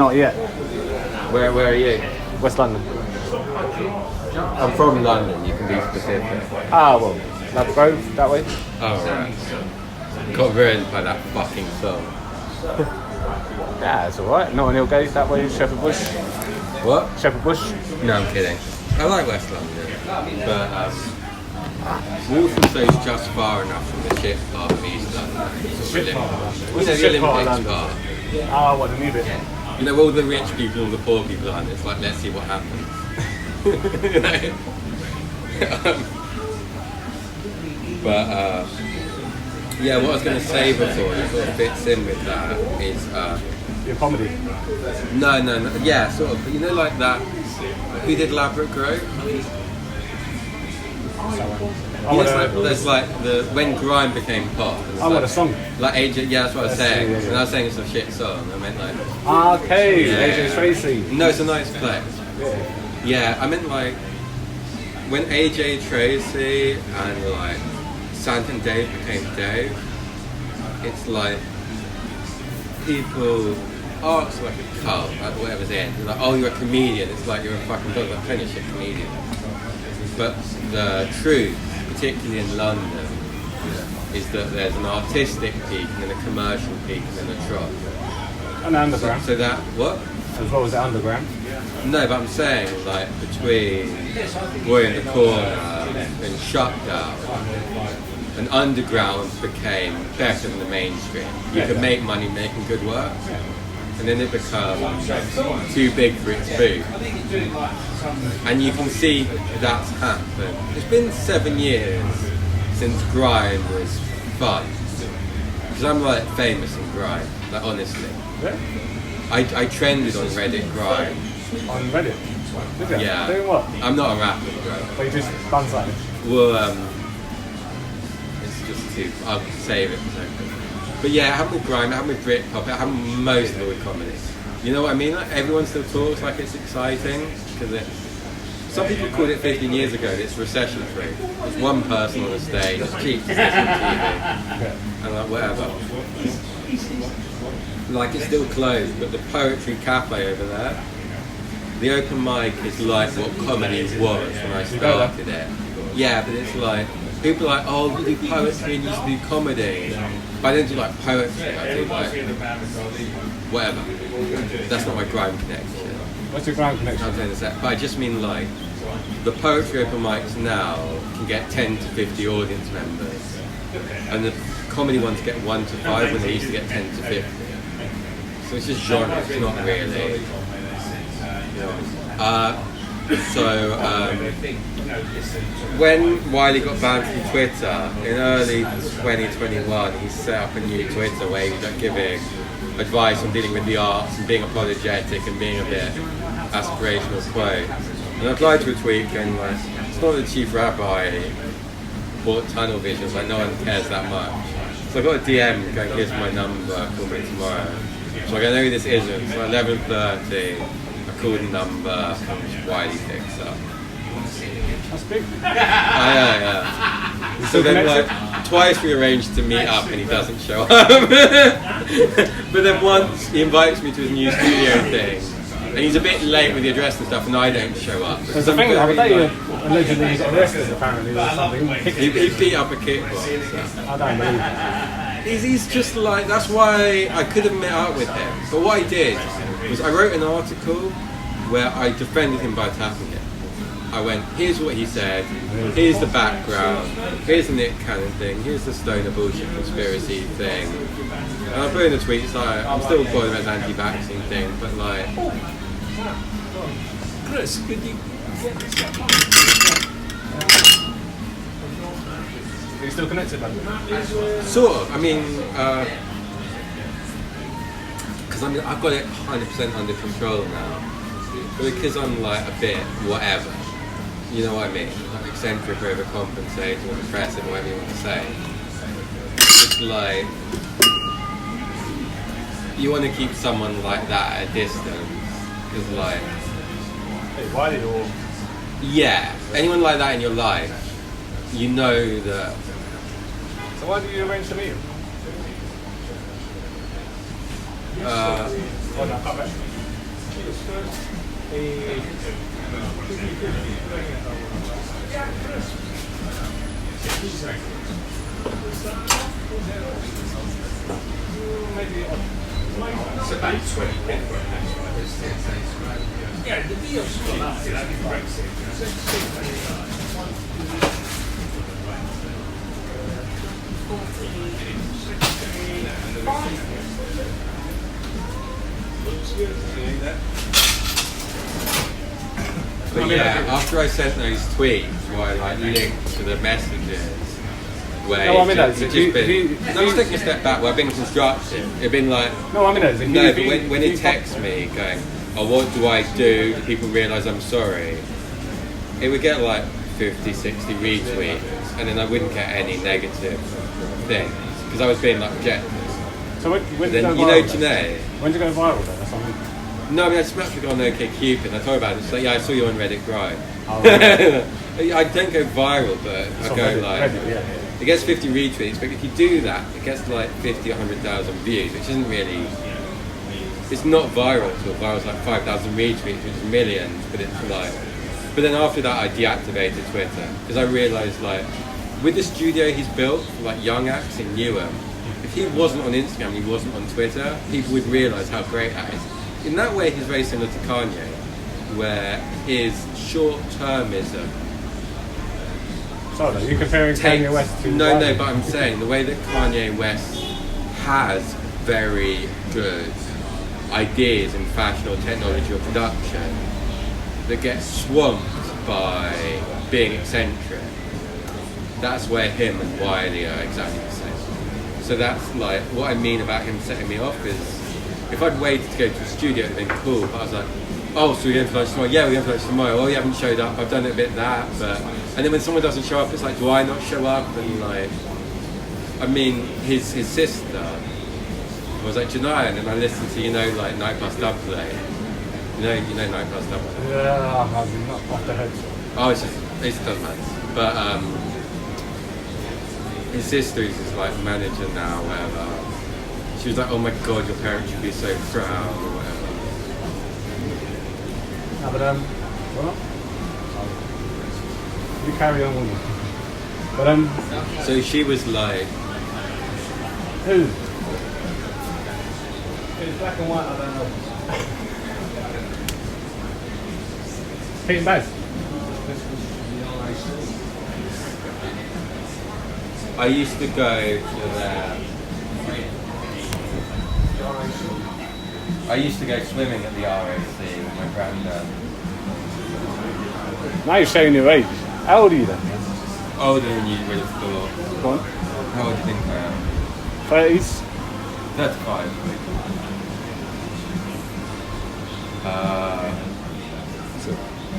Not yet. Where are you? West London. I'm from London, you can be specific. Ah, well, Love Grove, that way. Oh, right. Got ruined by that fucking song. Yeah, it's alright. Notting Hill Gate, that way, Shepherd Bush. What? Shepherd Bush. No, I'm kidding. I like West London, but Walthamstow is just far enough from the shit part of East London. What's the shit part of Olympics London? part. Ah, what, the new bit? You know, all the rich people, all the poor people are, and it's like, let's see what happens. You know? Yeah, what I was going to say before, that sort of fits in with that, is... Your comedy? No, yeah, sort of, you know, like that, who did Elaborate Grove? There's like when grime became pop. What a song. Like AJ, yeah, that's what I was saying. And I was saying it's a shit song. I meant like. Okay, Yeah. AJ Tracy. No, it's a nice play. Yeah, I meant like when AJ Tracy and like Sant and Dave became Dave. It's like people. Oh, it's like a cult, like whatever's in. You're like, oh, you're a comedian. It's like you're a fucking dog, like plenty of shit comedian. But the truth, particularly in London, is that there's an artistic peak and then a commercial peak and then a trough. And underground. So that, what? As well as the underground. No, but I'm saying, like, between Boy in the Corner and Shutdown, an underground became better than the mainstream. You could make money making good work. And then it becomes too big for its food. And you can see that's happened. It's been 7 years since grime was fun. Because I'm like famous in grime, like honestly. Yeah. I trended on Reddit grime. On Reddit? Did you? Yeah. Doing what? I'm not a rapper, bro. But you just done something? Well, it's just too, I'll save it for a second. But yeah, it happened with grime, it happened with Britpop, it happened mostly with comedy. You know what I mean? Like everyone still talks like it's exciting, because some people called it 15 years ago that it's recession-free. It's one person on the stage, it's cheap, it's on TV, and like whatever. Like it's still closed, but the Poetry Cafe over there, the open mic is like what comedy was when I started it. Yeah, but it's like, people are like, oh, you do poetry and you used to do comedy. But I don't do like poetry, I do like whatever. That's not my grime connection. What's your grime connection? I'm saying that, but I just mean like, the poetry open mics now can get 10 to 50 audience members. And the comedy ones get 1 to 5 when they used to get 10 to 50. So it's just genre, it's not really. When Wiley got banned from Twitter in early 2021, he set up a new Twitter where he was like giving advice on dealing with the arts and being apologetic and being a bit aspirational quote. And I replied to a tweet going like, it's not the chief rabbi bought tunnel visions, like no one cares that much. So I got a DM going, here's my number, call me tomorrow. So I go, no, this isn't. So 11:30. Called the number, and Wiley picks up. That's big. Yeah. So then like, twice we arranged to meet up and he doesn't show up. But then once he invites me to his new studio thing, and he's a bit late with the address and stuff, and I don't show up. There's a thing the other day, allegedly he got arrested apparently or something. He beat up a kickboxer. I don't believe it. He's just like, that's why I could have met up with him. But what I did was I wrote an article where I defended him by attacking him. I went, here's what he said, here's the background, here's the Nick Cannon thing, here's the stoner bullshit conspiracy thing. And I put in the tweets like, I'm still bothered about this anti-vaccine thing, but like, Chris, could you get this up? Are you still connected, man? Sort of, I mean, because I've got it 100% under control now. But because I'm like a bit whatever, you know what I mean? Like eccentric, overcompensating, or depressive, whatever you want to say. It's like, you want to keep someone like that at a distance. Because like... Hey, Wiley or... Yeah, anyone like that in your life, you know that... So why did you arrange to meet him? Oh, no, come back. It's about 20 quid for a patch like this. Yeah, the deal's still up. That'd be Brexit. But yeah, after I sent those tweets where I like linked to the messages where No, I mean it's that. just been, no, just taking a step back where I've been constructive. It'd been like, No, I mean that. no, but when it texts me going, oh, what do I do? Do people realise I'm sorry? It would get like 50, 60 retweets, and then I wouldn't get any negative things because I was being like rejected. So when Then, you go viral? Janae. When did you go viral then? That's something. No, I mean, I smacked it on OkCupid. I told her about it. She's like, yeah, I saw you on Reddit crying. Oh, really? I don't go viral, but It's I on go Reddit, like, Reddit, yeah. it gets 50 retweets, but if you do that, it gets like 50 or 100,000 views, which isn't really, it's not viral at all. Viral's like 5,000 retweets, which is millions, but it's like, but then after that I deactivated Twitter, because I realised like, with the studio he's built, like young acts in Newham, if he wasn't on Instagram, he wasn't on Twitter, people would realise how great that is. In that way, he's very similar to Kanye, where his short-termism So, you're comparing Kanye West to... No, Wiley? but I'm saying the way that Kanye West has very good ideas in fashion or technology or production that get swamped by being eccentric. That's where him and Wiley are exactly the same. So that's like, what I mean about him setting me off is, if I'd waited to go to a studio, it'd have been cool, but I was like, oh, so we're going for lunch tomorrow? Yeah, we're going for lunch tomorrow. Oh, you haven't showed up. I've done it a bit that, but... And then when someone doesn't show up, it's like, do I not show up? And like, I mean, his sister was like, Janai, and then I listened to, you know, like Night Plus Doubleday. You know Night Plus Doubleday? Yeah, I'm not off the head. Oh, it just doesn't matter. But his sister is his like manager now, whatever. She was like, oh my god, your parents should be so proud, or whatever. No, but well, you carry on, wouldn't you? But So she was like, who? It's black and white, I don't know. Pete and Baz. I used to go to their... I used to go swimming at the RAC with my granddad. Now you're showing your age. How old are you then? Older than you would have thought. Go on. How old do you think I am? 30s? 35.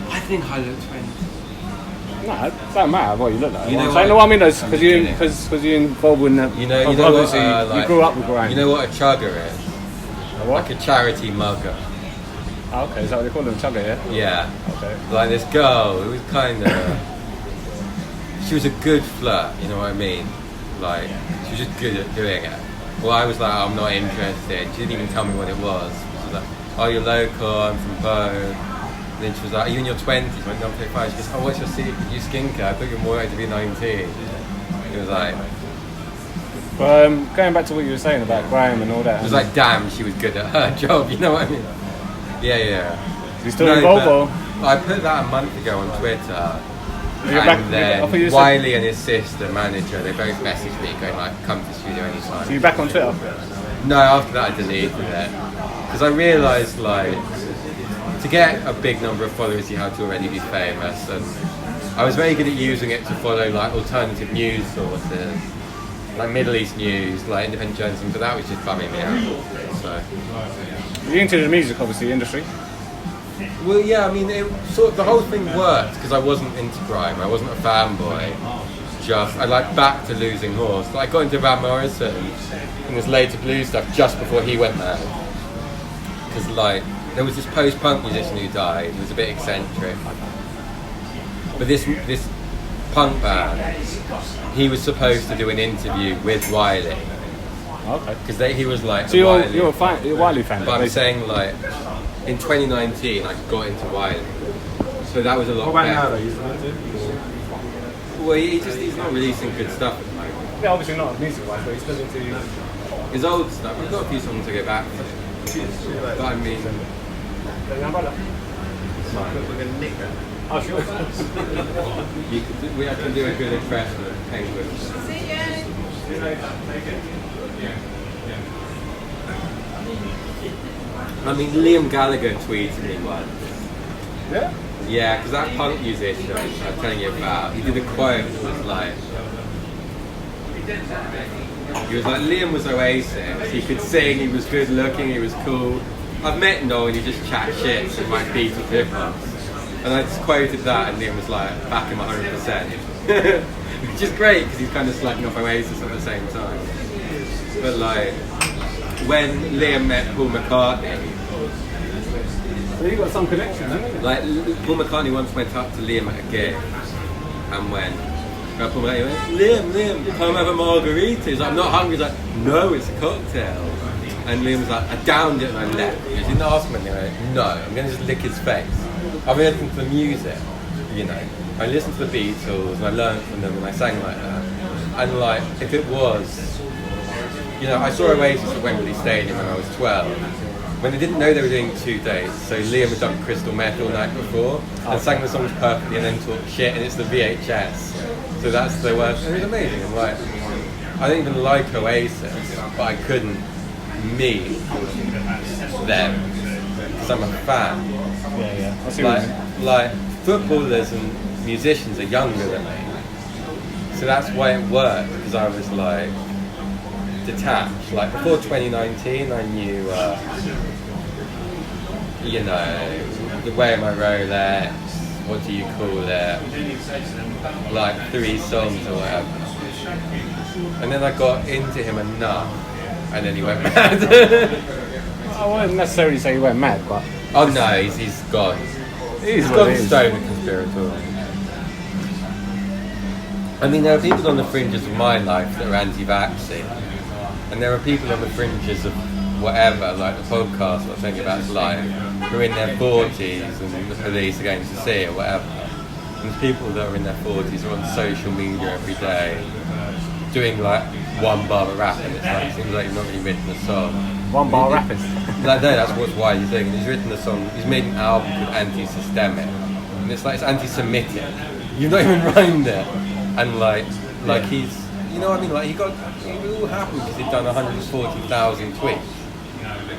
I think I look 20. No, it doesn't matter what you look like. You know I know what I mean, because you're involved in You know what, you grew up with grime. You know what a chugger is? A what? Like a charity mugger. Oh, okay, is that what they call them? Chugger, yeah? Yeah. Okay. Like this girl who was kind of... She was a good flirt, you know what I mean? Like, she was just good at doing it. Well, I was like, I'm not interested. She didn't even tell me what it was. She was like, oh, you're local, I'm from Bow. And then she was like, are you in your 20s? I went, no, I'm 35. She goes, oh, what's your secret? You skincare? I thought you were more likely to be 19. It was like... But going back to what you were saying about grime and all that. It was like, damn, she was good at her job, you know what I mean? Yeah. You still involved, or? I put that a month ago on Twitter. You're And then so Wiley and his sister, manager, they both messaged me going like, come to the studio anytime. you're back on Twitter? No, after that I deleted it. Because I realised like, to get a big number of followers you have to already be famous, and I was very good at using it to follow like alternative news sources, like Middle East news, like independent journalism, but that was just bumming me out. So. You're into the music, obviously, industry. Well, yeah, I mean, the whole thing worked because I wasn't into grime. I wasn't a fanboy. I like back to Losing Horse. Like, I got into Van Morrison and this Later Blue stuff just before he went there. Because like, there was this post-punk musician who died. He was a bit eccentric. But this punk band, he was supposed to do an interview with Wiley. Okay. Because he was like, so you're a Wiley fan? But I'm saying like, in 2019 I got into Wiley. So that was a lot What about now better. though? You listen to? Well, he's not releasing good stuff at the moment. Yeah, obviously not music wise, but he's still into. His old stuff, I've got a few songs to go back to. But I mean, The umbrella. We're going to nick that. Oh, sure. I can do a good impression of Penguin. I mean, Liam Gallagher tweeted me once. Yeah? Yeah, because that punk musician I was telling you about, he did a quote that was like, Liam was Oasis, he could sing, he was good looking, he was cool. I've met Noel and he just chat shit and like Beatles hip-hop. And I just quoted that and Liam was like, back him 100%. Which is great because he's kind of slacking off Oasis at the same time. But like, when Liam met Paul McCartney, So you got some connection, haven't you? like Paul McCartney once went up to Liam at a gig and went, Paul McCartney went, Liam, come have a margarita. He's like, I'm not hungry. He's like, no, it's a cocktail. And Liam was like, I downed it and I left. He didn't ask him anything. No, I'm going to just lick his face. I've been listening to the music, you know. I listened to the Beatles and I learned from them and I sang like that. And like, if it was, you know, I saw Oasis at Wembley Stadium when I was 12. When they didn't know they were doing 2 days, so Liam had done crystal meth all night before and sang the songs perfectly and then talked shit and it's the VHS. So that's the worst. It was amazing. And like, I didn't even like Oasis, but I couldn't meet them because I'm a fan. Yeah. I see what you mean. Like footballers and musicians are younger than me, so that's why it worked because I was like detached. Like before 2019, I knew, you know, the way of my Rolex. What do you call it? Like 3 songs or whatever. And then I got into him enough, and then he went mad. I wouldn't necessarily say he went mad, but Oh no, he's gone. He's gone stone conspiratorial. I mean, there are people on the fringes of my life that are anti-vaccine, and there are people on the fringes of whatever, like the podcast I was thinking about life, who are in their 40s and the police are going to see or whatever. And there's people that are in their 40s are on social media every day, doing like 1 bar of rap, and it's like, it seems like you've not really written a song. 1 bar rapping. Like, no, that's what's Wiley's doing. And he's written a song, he's made an album called Anti-Systemic. And it's like, it's anti-Semitic. You've not even rhymed it. And like he's, you know what I mean? Like, it all happened because he'd done 140,000 tweets.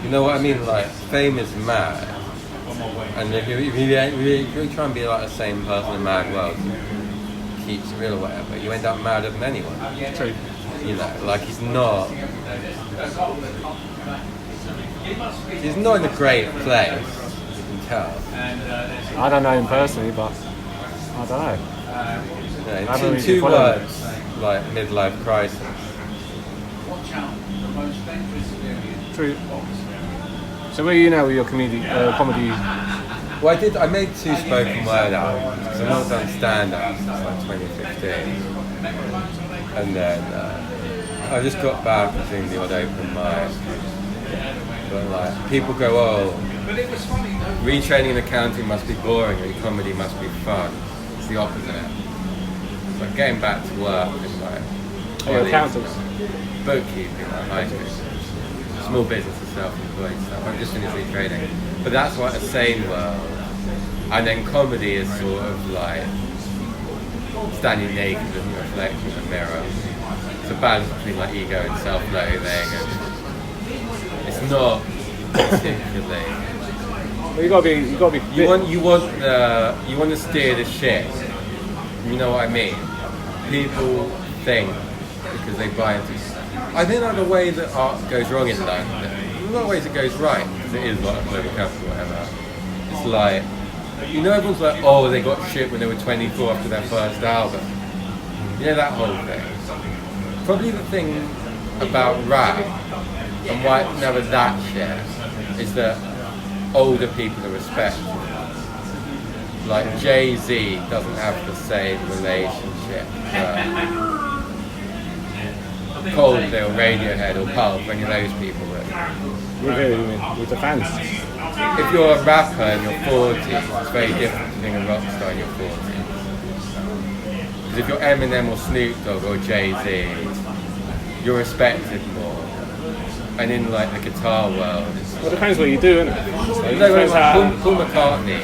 You know what I mean? Like, fame is mad. And if you try and be like the same person in mad world, keeps it real or whatever, you end up madder than anyone. True. You know, like he's not in a great place, you can tell. I don't know him personally, but I don't know. Yeah, in two words, like midlife crisis. True. So where are you now with your comedy? Well, I made 2 spoken word albums because I've not done stand-up since like 2015. And then I just got back and doing the odd open mic. But like, people go, oh, retraining in accounting must be boring and comedy must be fun. It's the opposite. It's like getting back to work and like... Your accountants? Bookkeeping, like high street. Small business and self-employed stuff. I'm just finished retraining. But that's like a sane world. And then comedy is sort of like standing naked with a reflection in a mirror. It's a balance between like ego and self-loathing, and it's not particularly. Well, you gotta be. You want to steer the ship. You know what I mean? People think because they buy into. I think like the way that art goes wrong in London, in a lot of ways it goes right because it is like a global capital, whatever. It's like, you know, everyone's like, oh, they got shit when they were 24 after their first album. You know, that whole thing. Probably the thing about rap and why it's never that shit is that older people are respected. Like Jay-Z doesn't have the same relationship that Coldplay or Radiohead or Pulp, any of those people would. With the fans. if you're a rapper in your 40s, it's very different to being a rock star in your 40s. Because if you're Eminem or Snoop Dogg or Jay-Z, you're respected more. And in like the guitar world, Well, it depends what you do, innit? Paul McCartney,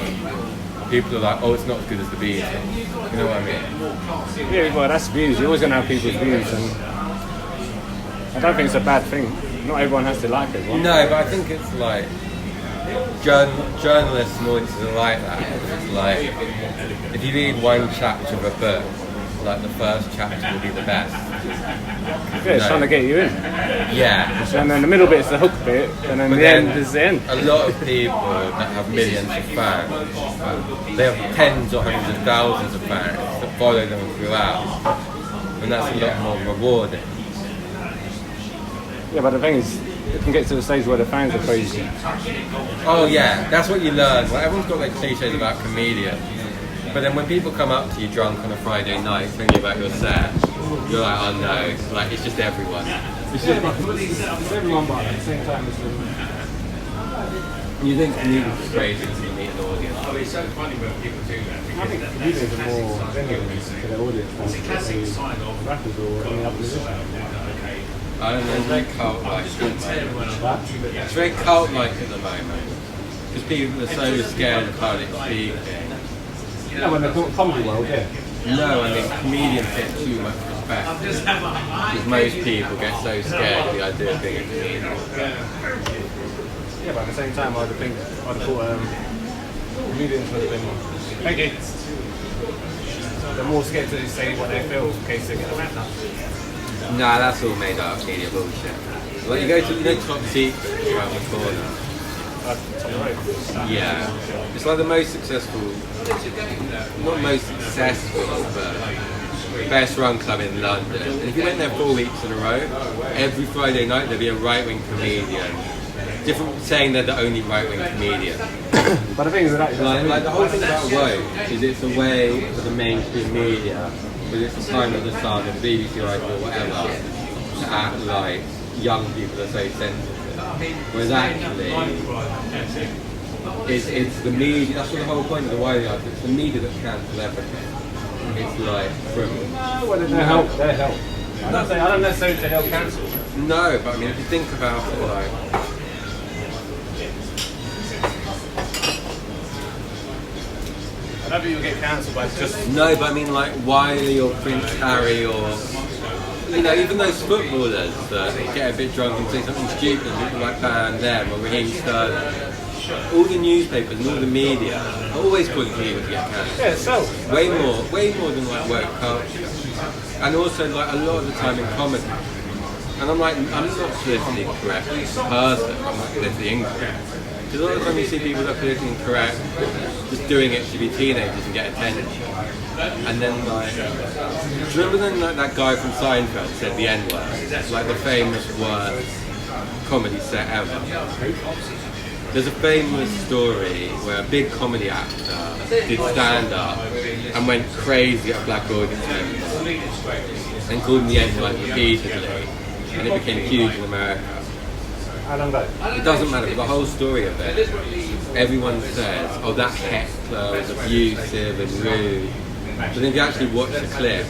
people are like, oh, it's not as good as the Beatles. You know what I mean? Yeah, well, that's views. You're always going to have people's views, and I don't think it's a bad thing. Not everyone has to like it. No, but I think it's like journalists and audiences are like that. It's like if you read one chapter of a book, like the first chapter will be the best. Yeah, it's trying to get you in. Yeah. And then the middle bit is the hook bit, and then the end is the end. A lot of people that have millions of fans, they have tens or hundreds of thousands of fans that follow them throughout, and that's a lot more rewarding. Yeah, but the thing is, it can get to the stage where the fans are crazy. Oh yeah, that's what you learn. Like, everyone's got like cliches about comedians, but then when people come up to you drunk on a Friday night telling you about your set, you're like, oh no, like it's just everyone. It's everyone, but at the same time, it's You think comedians are crazy until you meet an audience. Oh, it's so funny when people do that. I think comedians are more genuine to their audience than rappers or any other musician. I don't know, it's very cult-like at the moment. It's very cult-like at the moment. Because people are so scared of public speaking. Yeah, when they're comedy world, yeah. No, I mean, comedians get too much respect. Because most people get so scared of the idea of being a comedian. Yeah, but at the same time, I'd have thought comedians would have been. Thank you. They're more scared to say what they feel in case they get a matter. Nah, that's all made up media bullshit. Like you go to Top Secret around the corner. Yeah, it's like the most successful, not most successful, but best run club in London. And if you went there 4 weeks in a row, every Friday night there'd be a right-wing comedian. Different saying they're the only right-wing comedian. But the thing is that like the whole thing about woke is it's a way for the mainstream media, whether it's the Time of the Sun or the BBC or whatever, to act like young people are so sensitive. Whereas actually, it's the media, that's what the whole point of the Wiley article, it's the media that cancel everything. It's like from... well, they're help. They're help. I don't necessarily say they'll cancel. No, but I mean, if you think about it, like... I don't think you'll get cancelled by just... No, but I mean like Wiley or Prince Harry or... You know, even those footballers that get a bit drunk and say something stupid and people like ban them or Raheem Sterling, all the newspapers and all the media are always calling for people to get cancelled. Yeah, so... Way more than like woke culture. And also like a lot of the time in comedy. And I'm not politically correct person, I'm not politically incorrect. Because a lot of the time you see people that are politically incorrect just doing it to be teenagers and get attention. And then like, do you remember then like that guy from Seinfeld said the N-word? Like the famous worst comedy set ever. There's a famous story where a big comedy actor did stand-up and went crazy at a black audience members and called him the N-word repeatedly, and it became huge in America. How long ago? It doesn't matter, but the whole story of it, everyone says, oh, that heckler was abusive and rude. But then if you actually watch the clip,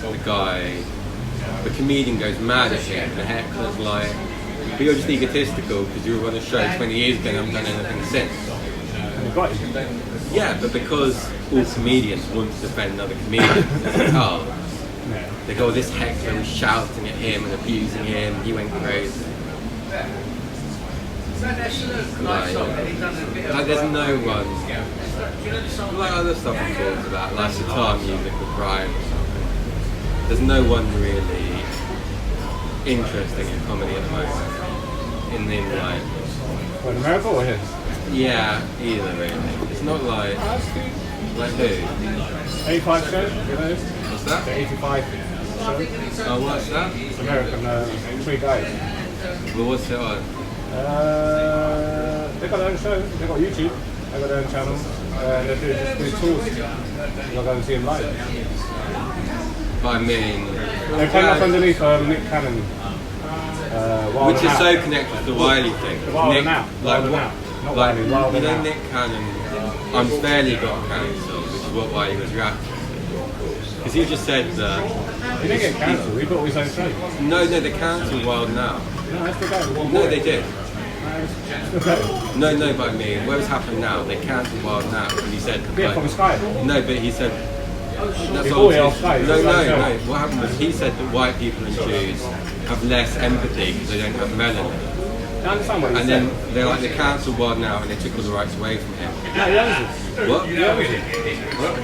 the comedian goes mad at him, and the heckler's like, but you're just egotistical because you were on a show 20 years ago and haven't done anything since. Yeah, but because all comedians want to defend another comedian, they go, this heckler was shouting at him and abusing him, he went crazy. Like there's no one, like other stuff we talked about, like sitar music with Brian. There's no one really interesting in comedy at the moment. In like... What, America or here? Yeah, either really. It's not like... Like who? 85 show, you know? What's that? The 85 show. Oh, what's that? American, 3 guys. Well, what's it on? They've got their own show, they've got YouTube, they've got their own channel, they do tours, you'll go and see them live. I mean... They came up underneath Nick Cannon. Which is so connected to the Wiley thing. Wilder now. Like, Wilder now. Not like, Wiley, Wilder you know, now. Nick Cannon unfairly got cancelled, which is what Wiley was reacting to. Because he just said that. He didn't get cancelled, he got his own show. No, they cancelled Wild Now. No, that's the guy. No, they did. Okay. No, but I mean, what was happening now? They cancelled Wild Now, and he said. Yeah, from Sky. No, but he said. That's Before all he asked Sky, no. he said so. What happened was he said that white people and Jews have less empathy because they don't have melanin. I understand what he And said. then they cancelled Wild Now, and they took all the rights away from him. No, he owns it. What? He owns it.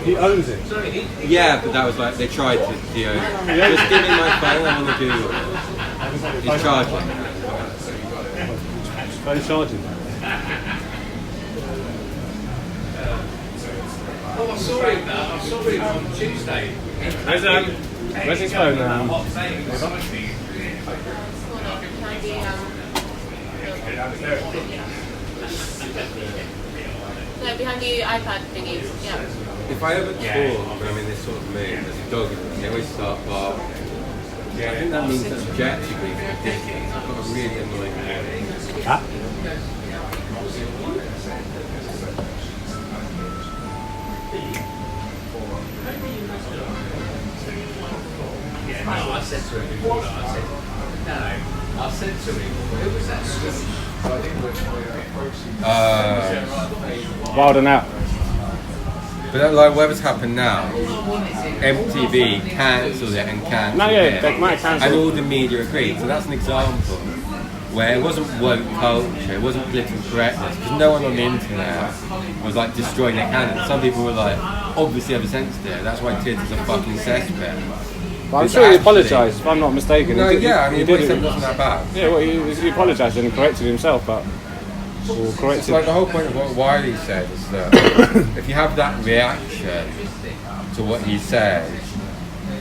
He owns it. Yeah, but that was like they tried to, just give me my phone. I want to Google it. He's charging. He's charging. Oh, I saw him on Tuesday. Where's his phone now? No, behind the iPad thingies, yeah. If I ever talk when I'm in this sort of mood, there's a dog in me, they always start barking. I think that means that objectively it's ridiculous. I've got a really annoying mood. Huh? No, I said to him before that, I said to him, who was that Swedish? Wild and Out. But like whatever's happened now, MTV cancelled it and cancelled No, yeah, it. they might cancel And it. all the media agreed. So that's an example where it wasn't woke culture, it wasn't political correctness, because no one on the internet was like destroying their canon. Some people were like, obviously oversensitive, that's why Twitter's a fucking cesspit. But I'm It's sure he actually- apologised, if I'm not mistaken. No, He did- yeah, I he mean, did what he it. said wasn't that bad. Yeah, well, he apologised and corrected himself, but... Or It's corrected... like the whole point of what Wiley said is that if you have that reaction to what he said,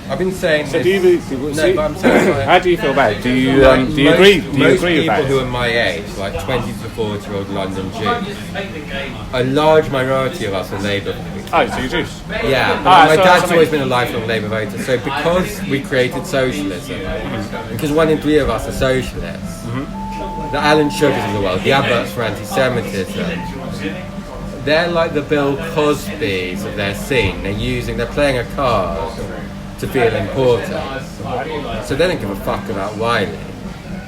I've been saying So this. do you... No, but I'm saying like, how do you feel about it? Do you, like, do you agree? Do you most agree with people that? who are my age, like 20 to 40-year-old London Jews, a large minority of us are Labour voters. Oh, so you Jews? Yeah, Ah, my so that's dad's what I always mean. been a lifelong Labour voter. So because we created socialism, because 1 in 3 of us are socialists, the Alan Sugars of the world, the adverts for anti-Semitism, they're like the Bill Cosbys of their scene. They're playing a card to feel important. So they don't give a fuck about Wiley.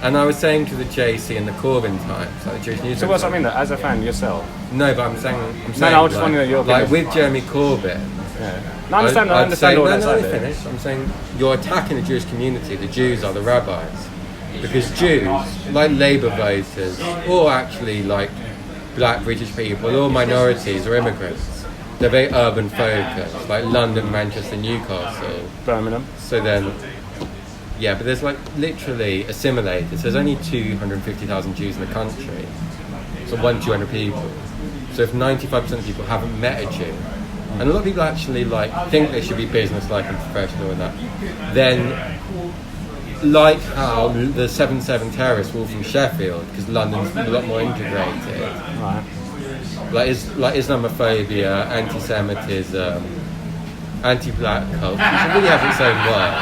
And I was saying to the JC and the Corbyn Times, like the Jewish News. So what's I mean, as a fan yourself? No, but I'm saying I was just wondering your like opinion. with Jeremy Corbyn. Yeah. No, I understand I'd say, all no, that no, side let of me it. finish. I'm saying you're attacking the Jewish community. The Jews are the rabbis. Because Jews, like Labour voters, or actually like black British people, or minorities or immigrants, they're very urban focused, like London, Manchester, Newcastle. Birmingham. So then, yeah, but there's like literally assimilated. So there's only 250,000 Jews in the country. So 200 people. So if 95% of people haven't met a Jew, and a lot of people actually like think they should be business-like and professional and that, then like how the 7/7 terrorists were all from Sheffield, because London's a lot more integrated. Right. Like Islamophobia, anti-Semitism, anti-black culture, it really has its own world.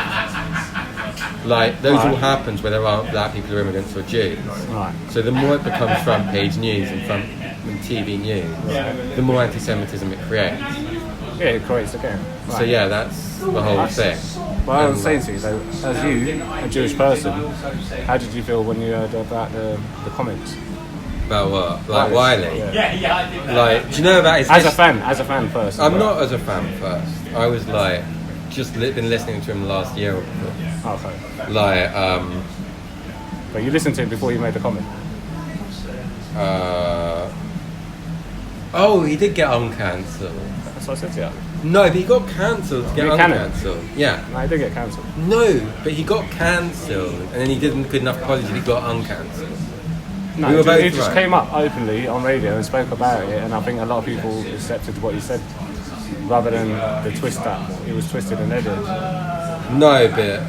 Like those all happens where there aren't black people or immigrants or Jews. Right. So the more it becomes front page news and TV news, the more anti-Semitism it creates. Yeah, it creates again. Right. So yeah, that's the whole thing. Well, I was saying to you though, as you, a Jewish person, how did you feel when you heard about the comments? About what? Like Wiley? Yeah. Like, do you know about his As a fan first. I'm not as a fan first. I was like, been listening to him the last year or two. Oh, okay. Like, But you listened to it before you made the comment. oh, he did get uncancelled. That's what I said to you. No, but he got cancelled to get Nick Cannon? uncancelled. Yeah. No, he did get cancelled. No, but he got cancelled, and then he didn't good enough apology. He got uncancelled. No, We were both he just right. came up openly on radio and spoke about it, and I think a lot of people accepted what he said, rather than the twist that it was twisted and edited. No, but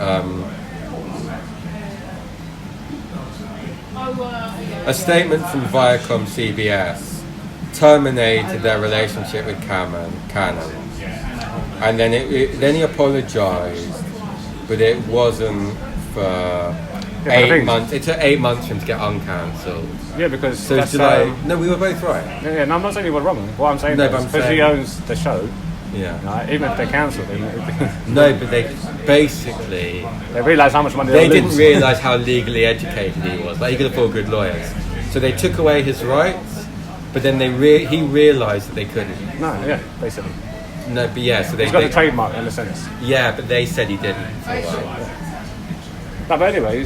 a statement from Viacom CBS terminated their relationship with Cannon, and then then he apologised, but it wasn't for Yeah, but the thing 8 is- months. It took 8 months for him to get uncancelled. Yeah, because So that's, July. No, we were both right. yeah, no, I'm not saying you were wrong. What I'm saying No, is but I'm because he saying- owns the show, Yeah. right, even if they cancelled him, No, but they basically they realise how much money they they'll didn't lose. realise how legally educated he was. Like he could afford good lawyers. So they took away his rights, but then he realised that they couldn't. No, yeah, basically. No, but yeah, so they. He's got they- a trademark in a sense. Yeah, but they said he didn't. For a while. No, but anyway, you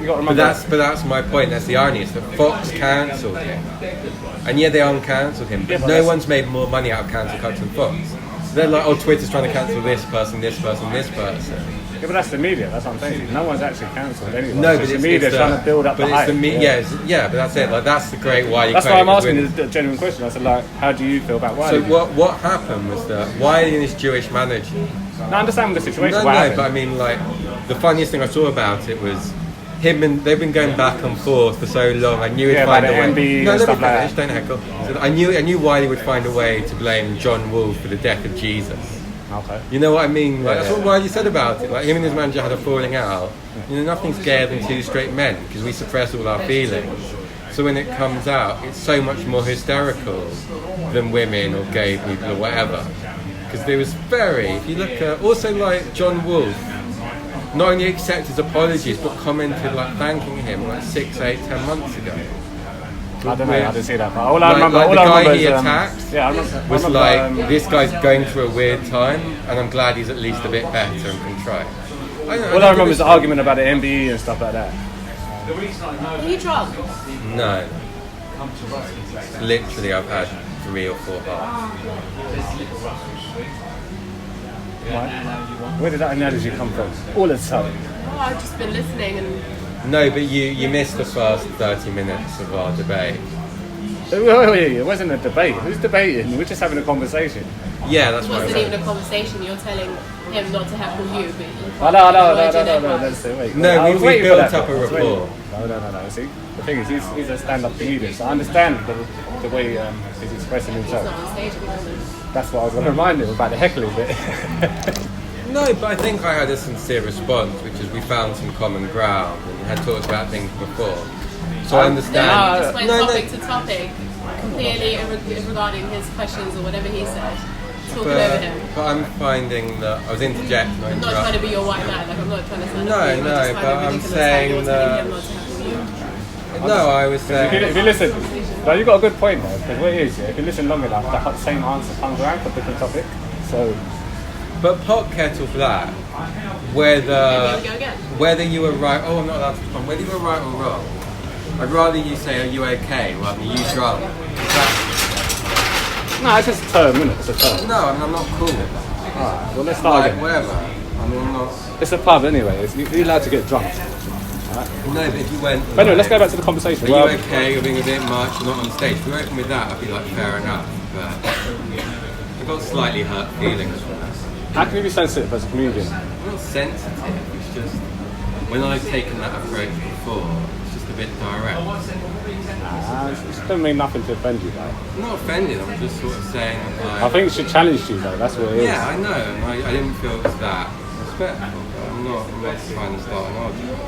got to remember. But that's my point. That's the irony. Is that Fox cancelled him, and yeah, they uncancelled him. But Yeah, but no that's- one's made more money out of cancel culture than Fox. So they're like, oh, Twitter's trying to cancel this person, this person, this person. Yeah, but that's the media. That's what I'm saying. No one's actually cancelled anyway. No, It's but just it's the media it's trying to build up but the it's hype. the yeah, but that's it. Like that's the great Wiley. That's why quote, I'm asking with- you the genuine question. I said, like, how do you feel about Wiley? So what happened was that Wiley and his Jewish manager. No, I understand the situation. No, what no, happened. but I mean, like, the funniest thing I saw about it was him and they've been going back and forth for so long. I knew he'd Yeah, find a about way. the MB No, and let me stuff like finish. Don't heckle. So I knew Wiley would find a way to blame John Wolfe for the death of Jesus. Okay. You know what I mean? Like, Yeah, that's yeah. what Wiley said about it. Like him and his manager had a falling out. You know, nothing's gayer than two straight men because we suppress all our feelings. So when it comes out, it's so much more hysterical than women or gay people or whatever. Because there was if you look at, also like John Wolfe, not only accepted his apologies, but commented like thanking him like 6, 8, 10 months ago. I don't know. I didn't see that. But all I Like- remember, like all the I guy remember he is, attacked yeah, I remember. Was I like, remember, this guy's going through a weird time, and I'm glad he's at least a bit better and contrite. all I remember is the argument about the MBE and stuff like that. Are you drunk? No. Literally, I've had 3 or 4 bars. Where did that analogy come from? All the time. Oh, I've just been listening and No, but you missed the first 30 minutes of our debate. Wait, it wasn't a debate. Who's debating? We're just having a conversation. Yeah, that's it what I wasn't even said. a conversation. You're telling him not to heckle you, but you Oh, can't no, avoid your network. that's it. Wait. No, I was we waiting built for that, up a though. I was waiting. rapport. No. See, the thing is, he's a stand-up comedian, so I understand the way he's expressing He's not himself. on stage at the moment. That's what I was going to remind him about the heckling bit. No, but I think I had a sincere response, which is we found some common ground and had talked about things before. So I understand. No, you just went No, topic to topic, completely regarding his questions or whatever he said, talking over But, him. but I'm finding that I was interjecting. I'm not trying to be your white man, like I'm not trying to stand No, up for you. no, I just but find it I'm ridiculous saying how you're that- telling him not to heckle you. No, I was if saying. you listen, no, you got a good point there. Because what it is, yeah, if you listen long enough, the same answer comes around for a different topic. So But pot kettle black, Here we go again. whether you were right, oh, I'm not allowed to respond, whether you were right or wrong, I'd rather you say, are you okay, rather than you drunk. no, it's just a term, isn't it? It's a term. No, I mean, I'm not cool. Alright, well let's start Like, again. whatever. I mean, I'm not. It's a pub anyway. You're allowed to get drunk. No, but if you went. But anyway, let's go back to the conversation. Are Well, you okay? You're being a bit much. You're not on stage. If you open with that, I'd be like, fair enough. But I've got slightly hurt feelings from that. how can you be sensitive as a comedian? I'm not sensitive. It's just when I've taken that approach before, it's just a bit direct. It doesn't mean nothing to offend you, though. I'm not offended. I'm just sort of saying, like, I think it should challenge you, though. That's what it is. yeah, I know. And I didn't feel it was that respectful. But I'm not trying to start an argument.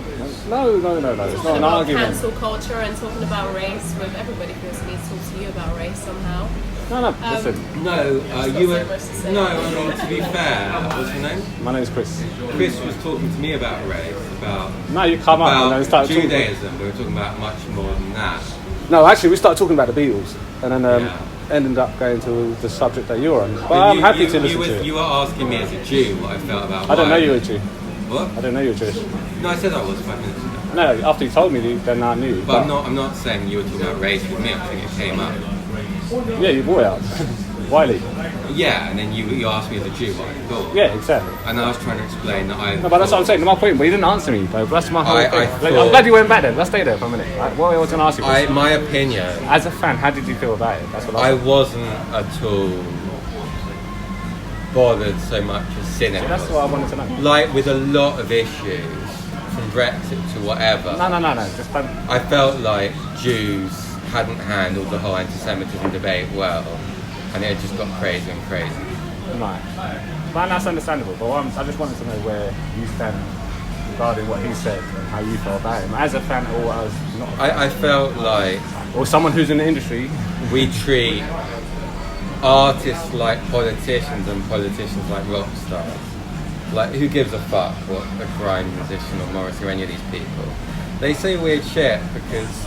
No. It's not Talking an about argument. cancel culture and talking about race with everybody feels the need to talk to you about race somehow. No. Listen, No, got you were. so much to say. No, I mean, to be fair, what's your name? my name's Chris. Chris was talking to me about race, about No, you come up and then start talking. Judaism. We were talking about much more than that. No, actually, we started talking about the Beatles, and then Yeah. ended up going to the subject that you're on. But But I'm you- happy you- to listen you to were, it. You were asking me as a Jew what I felt about. I don't know why. you were Jew. What? I don't know you were Jewish. No, I said I was 5 minutes ago. No, after you told me, then I knew. But I'm not saying you were talking about race with me. I'm saying it came up. Yeah, you brought it up. Wiley. Yeah, and then you asked me as a Jew what I thought. Yeah, exactly. And I was trying to explain that I. No, but that's what I'm saying. My point, but you didn't answer me, though. That's my whole I thing. Like, thought- I'm glad you went back then. Let's stay there for a minute. Right? What I was going to ask you was, My opinion. as a fan, how did you feel about it? That's what I I wasn't at all bothered so much as cynical. That's what I wanted to know. Like with a lot of issues, from Brexit to whatever. No. Just don't. I felt like Jews hadn't handled the whole anti-Semitism debate well, and it had just got crazy and crazy. No. But that's understandable. But I just wanted to know where you stand regarding what he said and how you felt about him as a fan or as not a fan? I felt like Or someone who's in the industry. we treat artists like politicians and politicians like rock stars. Like, who gives a fuck what a grime musician or Morris or any of these people? They say weird shit because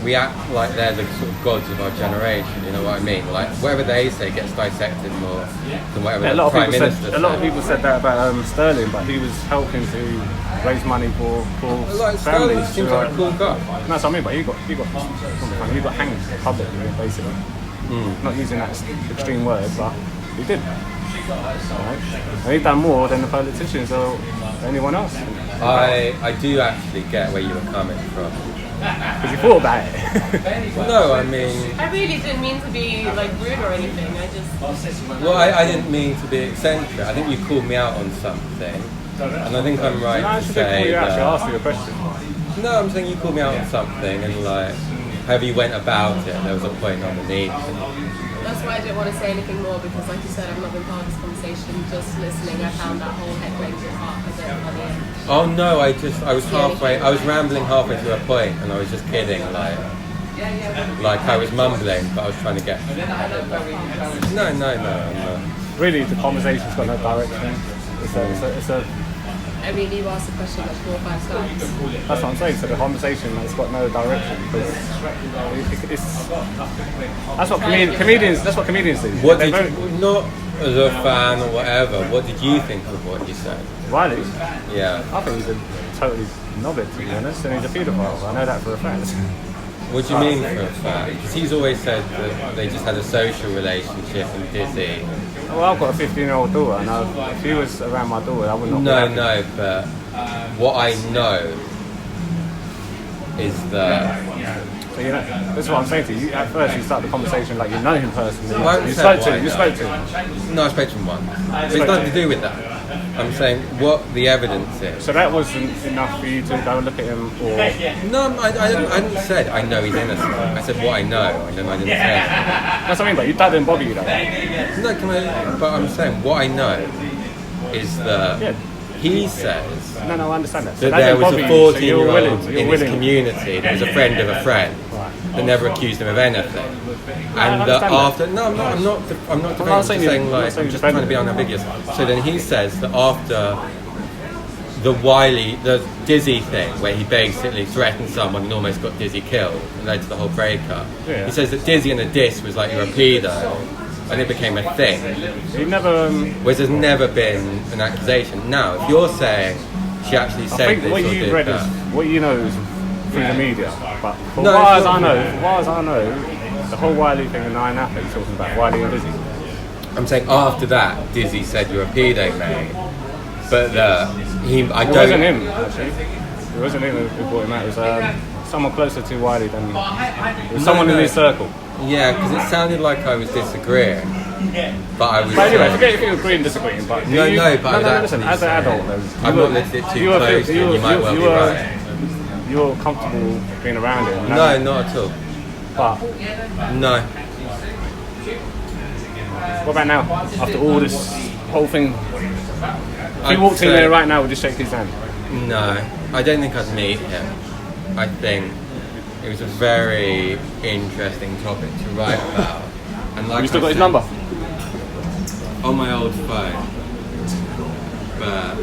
we act like they're the sort of gods of our generation, you know what I mean? Like, whatever they say gets dissected more than whatever the Prime Minister said. A lot of people said that about Sterling, but he was helping to raise money for Like, Sterling families. seems like a cool guy. That's what I mean, but he got hanged publicly, basically. Not using that extreme word, but he did. Right? And he's done more than the politicians or anyone else. I do actually get where you were coming from. Because you thought about it. No, I mean... I really didn't mean to be like rude or anything. I just. Well, I didn't mean to be eccentric. I think you called me out on something. And I think I'm right to say you actually that... asked you a question. No, I'm saying you called me out on something and like, however you went about it, there was a point underneath. That's why I didn't want to say anything more because, like you said, I've not been part of this conversation. Just listening, I found that whole headline part a bit funny. Oh no, I was rambling halfway through a point and I was just kidding, like I was mumbling, but I was trying to get... No, I'm not. Really, the conversation's got no direction. It's a I mean, you asked the question like 4 or 5 times. That's what I'm saying. So the conversation has got no direction because that's what comedians. That's what comedians do. What did you, not as a fan or whatever, what did you think of what he said? Wiley? Yeah. I think he's a totally knobhead, to be honest, and he's a paedophile. I know that for a fact. What do you mean for a fact? Because he's always said that they just had a social relationship and Dizzy. Well, I've got a 15-year-old daughter, and if he was around my daughter, I would not. No, but what I know is that. So that's what I'm saying to you. At first, you start the conversation like you know him personally. Well, You spoke to him. No, I spoke to him once. But it's nothing to do with that. I'm saying what the evidence is. So that wasn't enough for you to go and look at him, or No, I hadn't said I know he's innocent. I said what I know, and then I didn't say anything. that's what I mean. But that didn't bother you, though. No, but I'm saying what I know is that he says No, I understand that. that there was a 14-year-old in his community that was a friend of a friend that never accused him of anything. And that after, no, I'm not defending, I'm just trying to be unambiguous. So then he says that after the Wiley, the Dizzy thing, where he basically threatened someone and almost got Dizzy killed and led to the whole breakup, he says that Dizzy and the diss was like, you're a pedo, and it became a thing. He never. Whereas there's never been an accusation. Now, if you're saying she actually said this or did that, what you know is through the media, but for far as I know, the whole Wiley thing and Nine Apple, you're talking about Wiley and Dizzy. I'm saying after that, Dizzy said you're a pedo, mate. But It wasn't him, actually. It wasn't him who brought him out. It was someone closer to Wiley than it was someone in his circle. Yeah, because it sounded like I was disagreeing. But I was. But anyway, forget if you agree and disagree. But listen. As an adult, I've not listened to it too close. You might well be right. You're comfortable being around him. No, not at all. But no. What about now? After all this whole thing, if you walked in there right now, would you shake his hand? No, I don't think I'd meet him. I think it was a very interesting topic to write about. And like you still got his number? On my old phone. But